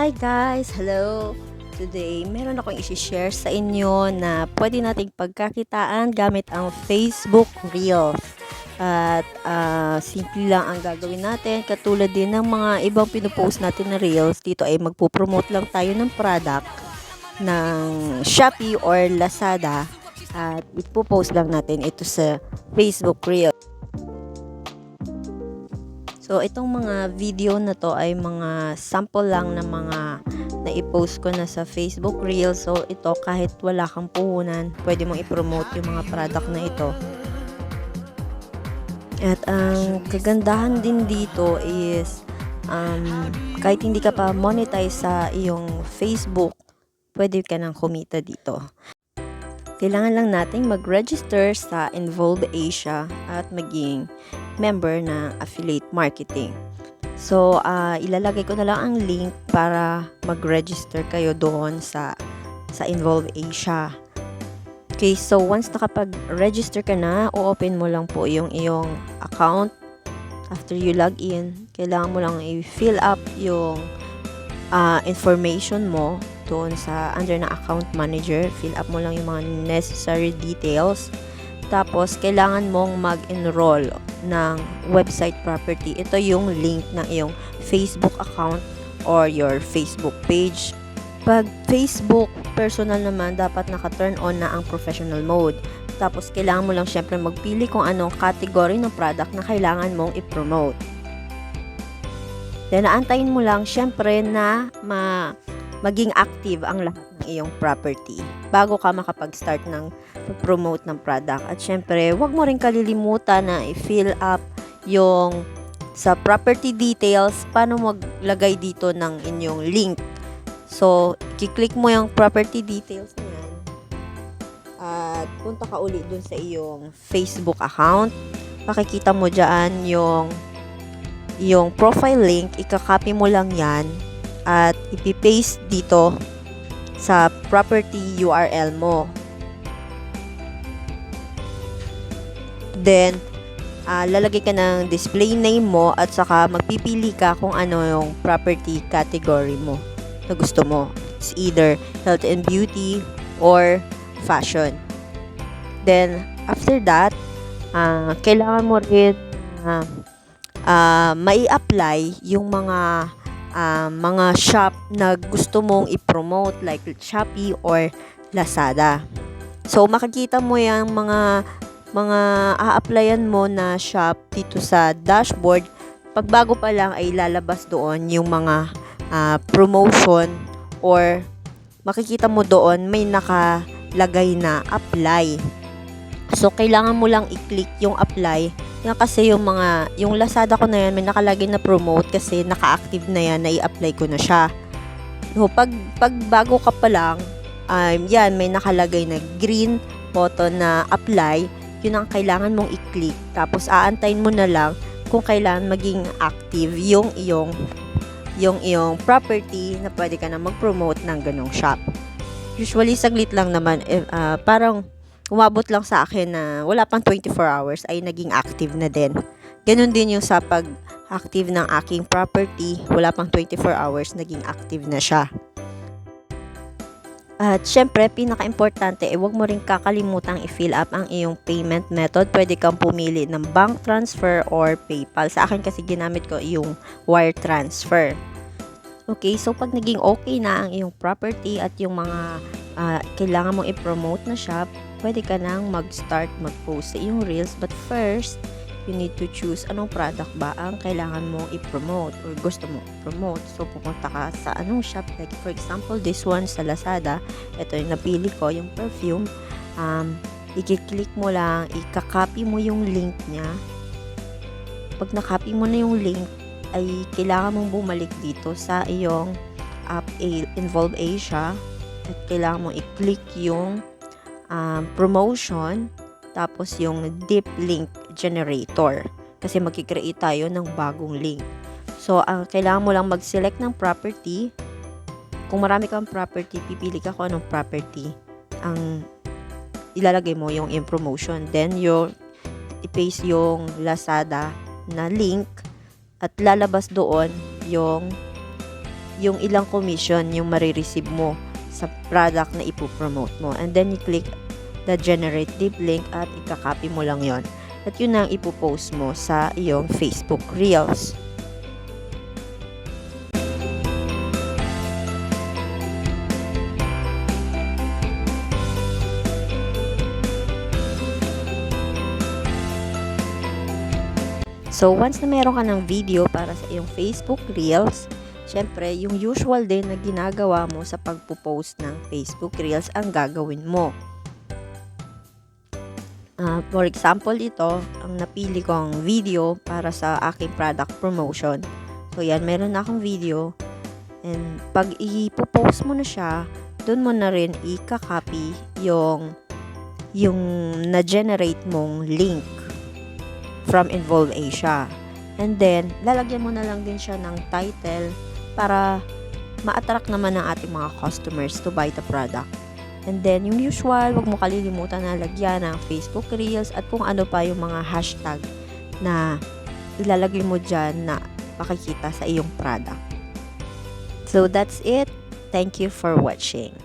Hi guys! Hello! Today, meron akong isi-share sa inyo na pwede nating pagkakitaan gamit ang Facebook Reels. At simple lang ang gagawin natin. Katulad din ng mga ibang pinupost natin na Reels. Dito ay magpo-promote lang tayo ng product ng Shopee or Lazada. At ipopost lang natin ito sa Facebook Reels. So, itong mga video na to ay mga sample lang ng mga na-i-post ko na sa Facebook Reels. So, ito kahit wala kang puhunan, pwede mong i-promote yung mga product na ito. At ang kagandahan din dito is kahit hindi ka pa monetize sa iyong Facebook, pwede ka nang kumita dito. Kailangan lang nating mag-register sa Involve Asia at maging member ng affiliate marketing. So, ilalagay ko na lang ang link para mag-register kayo doon sa Involve Asia. Okay, so once nakapag-register ka na, o-open mo lang po yung iyong account. After you log in, kailangan mo lang i-fill up yung information mo doon sa under na account manager. Fill up mo lang yung mga necessary details. Tapos, kailangan mong mag-enroll ng website property. Ito yung link ng iyong Facebook account or your Facebook page. Pag Facebook personal naman, dapat naka-turn on na ang professional mode. Tapos, kailangan mo lang syempre magpili kung anong category ng product na kailangan mong i-promote. Then, naantayin mo lang syempre na maging active ang lahat ng iyong property bago ka makapag-start ng promote ng product. At syempre, huwag mo rin kalilimutan na i-fill up yung sa property details, paano maglagay dito ng inyong link. So, i-click mo yung property details niyan at punta ka ulit dun sa iyong Facebook account. Makikita mo dyan yung profile link, ika-copy mo lang yan at ipipaste dito sa property URL mo. Then, lalagay ka ng display name mo at saka magpipili ka kung ano yung property category mo na gusto mo. It's either health and beauty or fashion. Then, after that, kailangan mo rin mai-apply yung mga shop na gusto mong i-promote like Shopee or Lazada. So, makikita mo yung mga a-applyan mo na shop dito sa dashboard. Pag bago pa lang ay lalabas doon yung mga promotion or makikita mo doon may nakalagay na apply. So, kailangan mo lang i-click yung apply. Yan kasi yung Lazada ko na yan, may nakalagay na promote kasi naka-active na yan, na i-apply ko na siya. So, pag bago ka pa lang, yan, may nakalagay na green button na apply. Yun ang kailangan mong i-click. Tapos, aantayin mo na lang kung kailan maging active yung iyong property na pwede ka na mag-promote ng ganong shop. Usually, saglit lang naman. Parang umabot lang sa akin na wala pang 24 hours ay naging active na din. Ganon din yung sa pag-active ng aking property. Wala pang 24 hours, naging active na siya. At syempre, pinaka-importante, huwag mo rin kakalimutang i-fill up ang iyong payment method. Pwede kang pumili ng bank transfer or PayPal. Sa akin kasi ginamit ko yung wire transfer. Okay, so pag naging okay na ang iyong property at yung mga kailangan mong i-promote na shop, pwede ka nang mag-start mag-post sa iyong reels. But first, you need to choose anong product ba ang kailangan mong i-promote or gusto mong i-promote. So, pupunta ka sa anong shop. Like, for example, this one sa Lazada. Ito yung napili ko, yung perfume. I-click mo lang, i-copy mo yung link niya. Pag na-copy mo na yung link, ay kailangan mong bumalik dito sa iyong app Involve Asia. At kailangan mong i-click yung promotion, tapos yung deep link generator. Kasi magkikreate tayo ng bagong link. So, kailangan mo lang mag-select ng property. Kung marami kang property, pipili ka kung anong property ang ilalagay mo yung promotion. Then, i-paste yung Lazada na link at lalabas doon yung yung ilang commission yung marireceive mo sa product na ipopromote mo. And then you click the generate deep link at ikakopy mo lang yon. At yun ang ipopost mo sa iyong Facebook Reels. So, once na meron ka ng video para sa iyong Facebook Reels, syempre, yung usual din na ginagawa mo sa pagpo-post ng Facebook Reels ang gagawin mo. For example, ito, ang napili kong video para sa aking product promotion. So, yan, meron na akong video. And pag ipopost mo na siya, dun mo na rin i-copy yung na-generate mong link from Involve Asia. And then, lalagyan mo na lang din siya ng title para ma-attract naman ng ating mga customers to buy the product. And then, yung usual, wag mo kalilimutan na lagyan ng Facebook Reels at kung ano pa yung mga hashtag na ilalagay mo dyan na makikita sa iyong product. So, that's it. Thank you for watching.